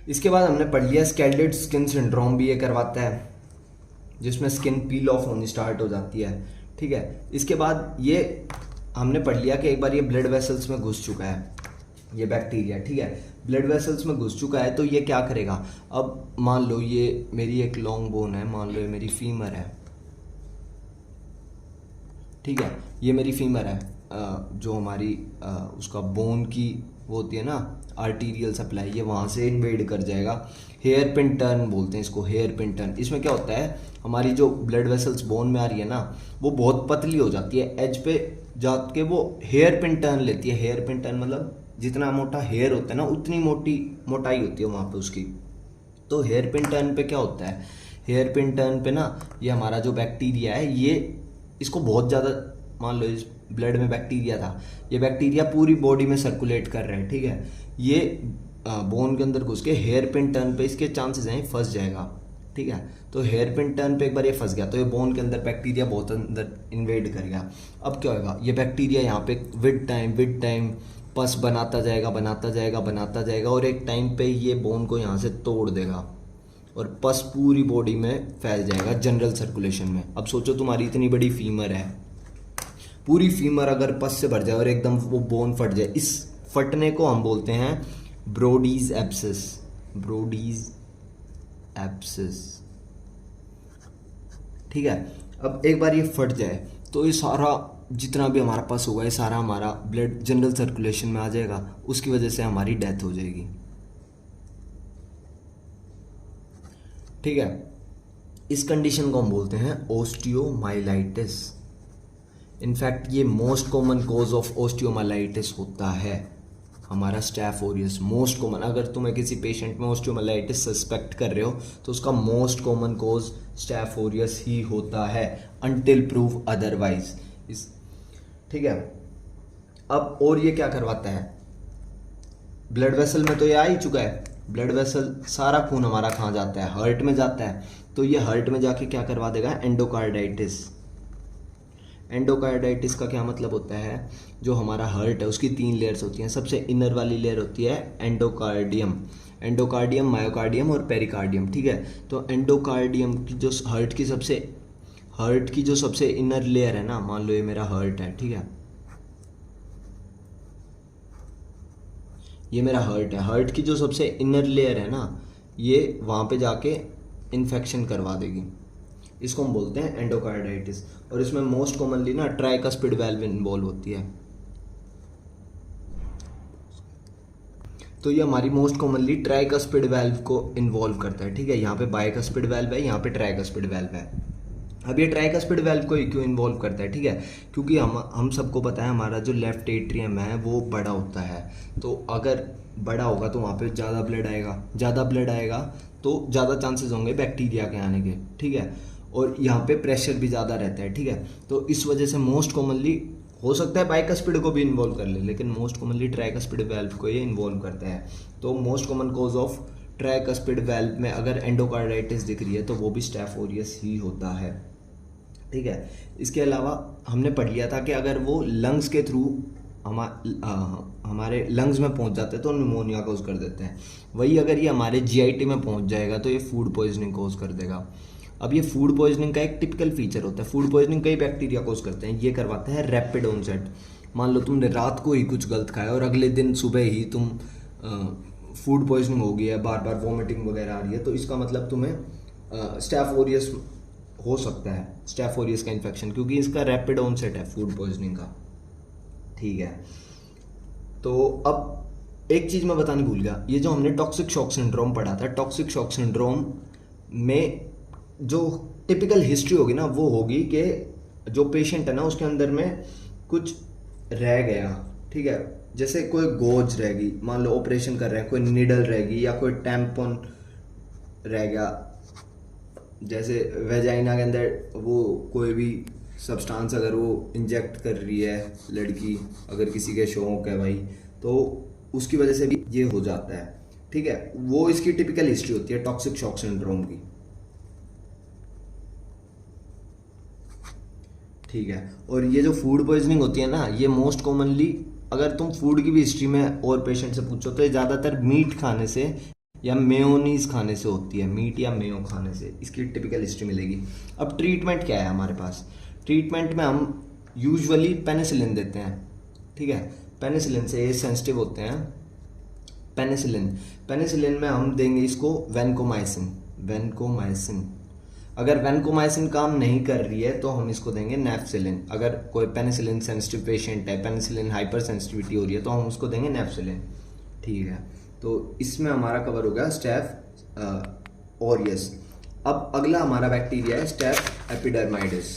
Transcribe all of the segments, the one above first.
इसके बाद हमने पढ़ लिया स्कैल्डेड स्किन सिंड्रोम भी ये करवाता है, जिसमें स्किन पील ऑफ होनी स्टार्ट हो जाती है। ठीक है, इसके बाद ये हमने पढ़ लिया कि एक बार ये ब्लड वेसल्स में घुस चुका है ये बैक्टीरिया। ठीक है, ब्लड वेसल्स में घुस चुका है तो ये क्या करेगा। अब मान लो ये मेरी एक लॉन्ग बोन है, मान लो ये मेरी फीमर है। ठीक है, ये मेरी फीमर है, जो हमारी उसका बोन की वो होती है ना आर्टीरियल सप्लाई, ये वहाँ से इन्वेड कर जाएगा। हेयर पिन टर्न बोलते हैं इसको, हेयर पिन टर्न। इसमें क्या होता है, हमारी जो ब्लड वेसल्स बोन में आ रही है ना, वो बहुत पतली हो जाती है, एज पे जाके वो हेयर पिन टर्न लेती है। हेयर पिन टर्न मतलब जितना मोटा हेयर होता है ना, उतनी मोटाई होती है वहाँ पे उसकी। तो हेयर पिन टर्न पे क्या होता है, हेयर पिन टर्न पे ना ये हमारा जो बैक्टीरिया है, ये इसको बहुत ज़्यादा, मान लो इस ब्लड में बैक्टीरिया था, ये बैक्टीरिया पूरी बॉडी में सर्कुलेट कर रहा है। ठीक है, ये बोन के अंदर घुस के हेयर पिन टर्न पे इसके चांसेस हैं फंस जाएगा। ठीक है, तो हेयर पिन टर्न पे एक बार ये फंस गया तो ये बोन के अंदर बैक्टीरिया बहुत अंदर इन्वेड कर गया। अब क्या होगा, ये बैक्टीरिया यहाँ पे विद टाइम पस बनाता जाएगा और एक टाइम पे ये बोन को यहाँ से तोड़ देगा और पस पूरी बॉडी में फैल जाएगा जनरल सर्कुलेशन में। अब सोचो तुम्हारी इतनी बड़ी फीमर है, पूरी फीमर अगर पस से भर जाए और एकदम वो बोन फट जाए, इस फटने को हम बोलते हैं ब्रोडीज एब्सिस। ब्रोडीज एब्सिस। ठीक है, अब एक बार ये फट जाए तो ये सारा जितना भी हमारा पस होगा ये सारा हमारा ब्लड जनरल सर्कुलेशन में आ जाएगा, उसकी वजह से हमारी डेथ हो जाएगी। ठीक है, इस कंडीशन को हम बोलते हैं ओस्टियोमाइलाइटिस। इनफैक्ट ये most common cause of osteomyelitis होता है हमारा स्टैफ ओरियस। मोस्ट कॉमन, अगर तुम्हें किसी पेशेंट में ओस्टियोमाइलाइटिस सस्पेक्ट कर रहे हो तो उसका most common cause staph aureus ही होता है, अनटिल प्रूव अदरवाइज। ठीक है, अब और ये क्या करवाता है, ब्लड वेसल में तो ये आ ही चुका है। ब्लड वेसल, सारा खून हमारा कहाँ जाता है, हार्ट में जाता है। तो ये हार्ट में जाके क्या करवा देगा, एंडोकार्डाइटिस। एंडोकार्डाइटिस का क्या मतलब होता है, जो हमारा हार्ट है उसकी 3 लेयर्स होती हैं। सबसे इनर वाली लेयर होती है एंडोकार्डियम, मायोकार्डियम और पेरिकार्डियम। ठीक है, तो एंडोकार्डियम की जो हार्ट की जो सबसे इनर लेयर है ना, मान लो ये मेरा हार्ट है। ठीक है, ये मेरा हार्ट है, हार्ट की जो सबसे इनर लेयर है ना, ये वहाँ पे जाके इन्फेक्शन करवा देगी। इसको हम बोलते हैं एंडोकार्डाइटिस। और इसमें मोस्ट कॉमनली ना ट्राइकस्पिड वाल्व इन्वॉल्व होती है। तो ये हमारी मोस्ट कॉमनली ट्राइकस्पिड वाल्व को इन्वॉल्व करता है। ठीक है, यहाँ पे बाइकस्पिड वाल्व है, यहाँ पे ट्राइकस्पिड वाल्व है। अब ये ट्राइकस्पिड वाल्व को क्यों इन्वॉल्व करता है, ठीक है, क्योंकि हम सबको पता है हमारा जो लेफ्ट एट्रियम है वो बड़ा होता है। तो अगर बड़ा होगा तो वहाँ पे ज़्यादा ब्लड आएगा तो ज़्यादा चांसेस होंगे बैक्टीरिया के आने के। ठीक है, और यहाँ पे प्रेशर भी ज़्यादा रहता है। ठीक है, तो इस वजह से मोस्ट कॉमनली, हो सकता है बाइकस्पिड को भी इन्वॉल्व कर ले, लेकिन मोस्ट कॉमनली ट्राइकस्पिड वाल्व को ये इन्वॉल्व करता है। तो most common cause of tricuspid valve में अगर एंडोकार्डाइटिस दिख रही है तो वो भी स्टैफ ओरियस ही होता है। ठीक है, इसके अलावा हमने पढ़ लिया था कि अगर वो लंग्स के थ्रू हमारे लंग्स में पहुंच जाते हैं तो निमोनिया कोज कर देते हैं। वही अगर ये हमारे जीआईटी में पहुंच जाएगा तो ये फूड पॉइजनिंग कोज कर देगा। अब ये फूड पॉइजनिंग का एक टिपिकल फीचर होता है, फूड पॉइजनिंग कई बैक्टीरिया कोज करते हैं, ये करवाता है रैपिड ऑनसेट। मान लो तुमने रात को ही कुछ गलत खाया और अगले दिन सुबह ही तुम फूड पॉइजनिंग हो गई है, बार बार वॉमिटिंग वगैरह आ रही है, तो इसका मतलब तुम्हें स्टैफ ओरियस हो सकता है, स्टैफ ओरियस का इन्फेक्शन, क्योंकि इसका रैपिड ऑनसेट है फूड पॉइजनिंग का। ठीक है, तो अब एक चीज़ मैं बतानी भूल गया, ये जो हमने टॉक्सिक शॉक सिंड्रोम पढ़ा था, टॉक्सिक शॉक सिंड्रोम में जो टिपिकल हिस्ट्री होगी ना वो होगी कि जो पेशेंट है ना उसके अंदर में कुछ रह गया। ठीक है, जैसे कोई गोज रहेगी, मान लो ऑपरेशन कर रहे हैं, कोई निडल रहेगी या कोई टैम्पन रह गया, जैसे वेजाइना के अंदर वो कोई भी सब्सटेंस अगर वो इंजेक्ट कर रही है लड़की, अगर किसी के शौक है भाई, तो उसकी वजह से भी ये हो जाता है। ठीक है, वो इसकी टिपिकल हिस्ट्री होती है टॉक्सिक शॉक सिंड्रोम की। ठीक है, और ये जो फूड पॉइजनिंग होती है ना, ये मोस्ट कॉमनली, अगर तुम फूड की भी हिस्ट्री में और पेशेंट से पूछो तो ये ज़्यादातर मीट खाने से या मेयोनीज खाने से होती है, मीट या मेयो खाने से, इसकी टिपिकल हिस्ट्री मिलेगी। अब ट्रीटमेंट क्या है हमारे पास, ट्रीटमेंट में हम यूजुअली पेनिसिलिन देते हैं, ठीक है, पेनिसिलिन से ये सेंसिटिव होते हैं। पेनिसिलिन, पेनिसिलिन में हम देंगे इसको वैनकोमाइसिन, वैनकोमाइसिन। अगर वैनकोमाइसिन काम नहीं कर रही है तो हम इसको देंगे नेफ्सिलिन। अगर कोई पेनिसिलिन सेंसिटिव पेशेंट है, पेनिसिलिन हाइपर सेंसिटिविटी हो रही है, तो हम उसको देंगे नेफ्सिलिन, ठीक है। तो इसमें हमारा कवर हो गया स्टेफ ऑरियस। अब अगला हमारा बैक्टीरिया है स्टेफ एपिडर्माइडिस।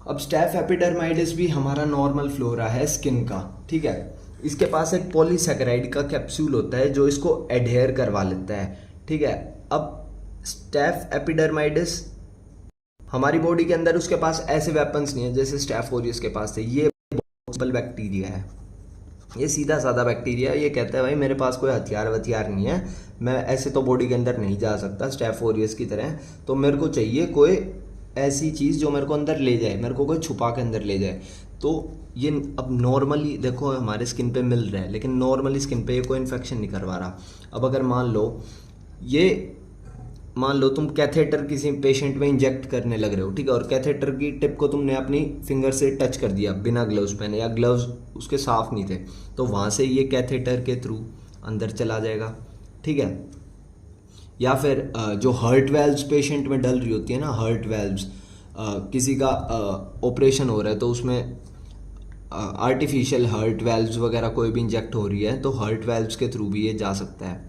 अब स्टेफ एपिडर्माइडिस भी हमारा नॉर्मल फ्लोरा है स्किन का, ठीक है। इसके पास एक पॉलीसैकेराइड का कैप्सूल होता है जो इसको एडहेयर करवा लेता है, ठीक है। अब स्टेफ एपिडर्माइडिस हमारी बॉडी के अंदर उसके पास ऐसे वेपन्स नहीं है जैसे स्टेफ ऑरियस के पास थे। ये बैक्टीरिया है, ये सीधा साधा बैक्टीरिया है। ये कहता है भाई मेरे पास कोई हथियार नहीं है, मैं ऐसे तो बॉडी के अंदर नहीं जा सकता स्टेफ ऑरियस की तरह, तो मेरे को चाहिए कोई ऐसी चीज़ जो मेरे को अंदर ले जाए, मेरे को कोई छुपा के अंदर ले जाए। तो ये अब नॉर्मली देखो हमारे स्किन पे मिल रहा है, लेकिन नॉर्मली स्किन पे ये कोई इन्फेक्शन नहीं करवा रहा। अब अगर मान लो तुम कैथेटर किसी पेशेंट में इंजेक्ट करने लग रहे हो, ठीक है, और कैथेटर की टिप को तुमने अपनी फिंगर से टच कर दिया बिना ग्लव्स पहने, या ग्लव्स उसके साफ नहीं थे, तो वहाँ से ये कैथेटर के थ्रू अंदर चला जाएगा, ठीक है। या फिर जो हर्ट वेल्व्स पेशेंट में डल रही होती है ना, हर्ट वेल्व्स, किसी का ऑपरेशन हो रहा है तो उसमें आर्टिफिशियल हर्ट वेल्व्स वगैरह कोई भी इंजेक्ट हो रही है, तो हर्ट वेल्व्स के थ्रू भी ये जा सकता है,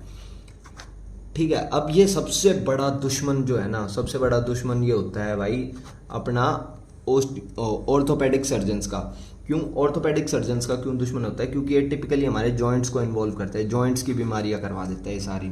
ठीक है। अब ये सबसे बड़ा दुश्मन जो है ना, सबसे बड़ा दुश्मन ये होता है भाई अपना ऑर्थोपेडिक सर्जन्स का। क्यों ऑर्थोपेडिक सर्जन्स का क्यों दुश्मन होता है? क्योंकि ये टिपिकली हमारे जॉइंट्स को इन्वॉल्व करता है, जॉइंट्स की बीमारियां करवा देता है ये सारी,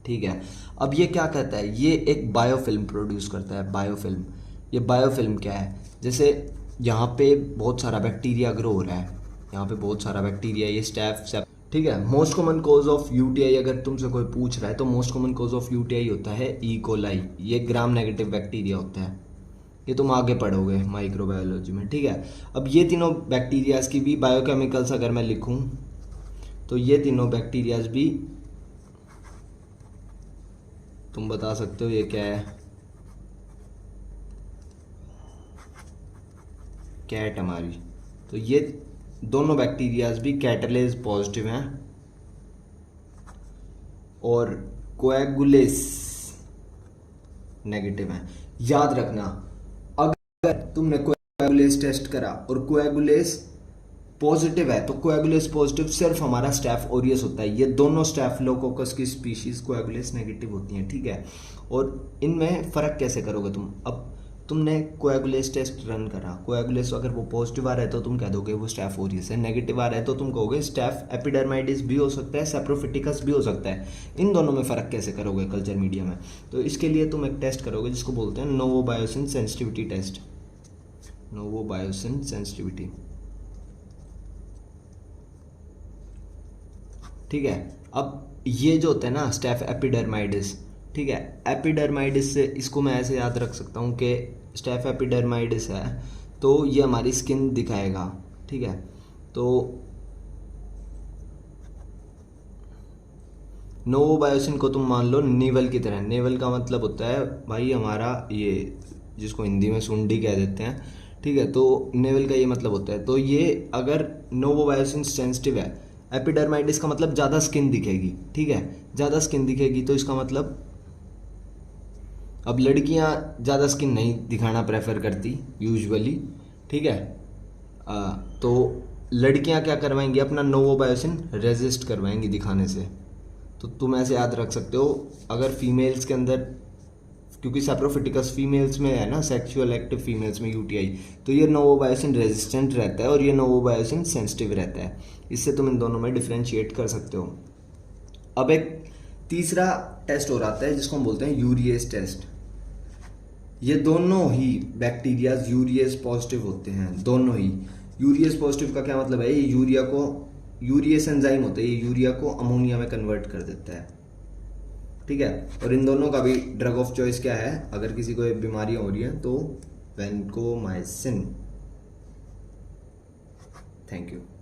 ठीक है। अब ये क्या कहता है, ये एक बायोफिल्म प्रोड्यूस करता है, बायोफिल्म। ये बायोफिल्म क्या है, जैसे यहाँ पे बहुत सारा बैक्टीरिया ग्रो हो रहा है, यहाँ पे बहुत सारा बैक्टीरिया, ये स्टेफ, ठीक है। Most common cause of UTI अगर तुमसे कोई पूछ रहा है तो most common cause of UTI होता है ई कोलाई। ये ग्राम नेगेटिव बैक्टीरिया होता है, ये तुम आगे पढ़ोगे माइक्रोबायोलॉजी में, ठीक है। अब ये तीनों बैक्टीरियाज की भी बायोकेमिकल्स अगर मैं लिखूं तो ये तीनों बैक्टीरियाज भी तुम बता सकते हो ये क्या है, कैट हमारी। तो ये दोनों बैक्टीरियाज भी कैटलेज पॉजिटिव हैं और कोएगुलेस नेगेटिव हैं। याद रखना, अगर तुमने कोएगुलेस टेस्ट करा और कोएगुलेस पॉजिटिव है तो कोएगुलेस पॉजिटिव सिर्फ हमारा स्टेफ ओरियस होता है। ये दोनों स्टेफिलोकोकस की स्पीशीज कोएगुलेस नेगेटिव होती हैं, ठीक है। और इनमें फ़र्क कैसे करोगे तुम? अब तुमने कोएगुलेस टेस्ट रन करा, कोएगुलेस अगर वो पॉजिटिव आ रहा है तो तुम कह दोगे वो स्टेफ ओरियस है, नेगेटिव आ रहा है तो तुम कहोगे स्टेफ एपिडर्माइडिस भी हो सकता है, सैप्रोफिटिकस भी हो सकता है। इन दोनों में फ़र्क कैसे करोगे कल्चर मीडिया में? तो इसके लिए तुम एक टेस्ट करोगे जिसको बोलते हैं नोवोबायोसिन सेंसिटिविटी टेस्ट, नोवोबायोसिन सेंसिटिविटी, ठीक है। अब ये जो होता है ना स्टेफ एपिडर्माइडिस, ठीक है, एपिडर्माइडिस से इसको मैं ऐसे याद रख सकता हूँ कि स्टेफ एपिडर्माइडिस है तो ये हमारी स्किन दिखाएगा, ठीक है। तो नोवोबायोसिन को तुम मान लो नेवल की तरह, नेवल का मतलब होता है भाई हमारा ये जिसको हिंदी में सुंडी कह देते हैं, ठीक है। तो नेवल का ये मतलब होता है, तो ये अगर नोवोबायोसिन सेंसिटिव है, एपिडर्माइडिस का मतलब ज़्यादा स्किन दिखेगी, ठीक है, ज़्यादा स्किन दिखेगी तो इसका मतलब अब लड़कियां ज़्यादा स्किन नहीं दिखाना प्रेफर करती यूजुअली, ठीक है। तो लड़कियां क्या करवाएंगी, अपना नोवोबायोसिन रेजिस्ट करवाएंगी दिखाने से। तो तुम ऐसे याद रख सकते हो, अगर फीमेल्स के अंदर, क्योंकि सैप्रोफिटिकस फीमेल्स में है ना, सेक्सुअल एक्टिव फीमेल्स में यूटीआई, तो ये नोवोबायोसिन रेजिस्टेंट रहता है और ये नोवोबायोसिन सेंसिटिव रहता है। इससे तुम इन दोनों में डिफ्रेंशिएट कर सकते हो। अब एक तीसरा टेस्ट हो रहा है जिसको हम बोलते हैं यूरिएस टेस्ट। ये दोनों ही बैक्टीरियाज यूरिएस पॉजिटिव होते हैं, दोनों ही। यूरिएस पॉजिटिव का क्या मतलब है, ये यूरिया को, यूरिएस एंजाइम होता है, ये यूरिया को अमोनिया में कन्वर्ट कर देता है, ठीक है। और इन दोनों का भी ड्रग ऑफ चॉइस क्या है, अगर किसी को बीमारियां हो रही हैं तो वैनकोमाइसिन, थैंक यू।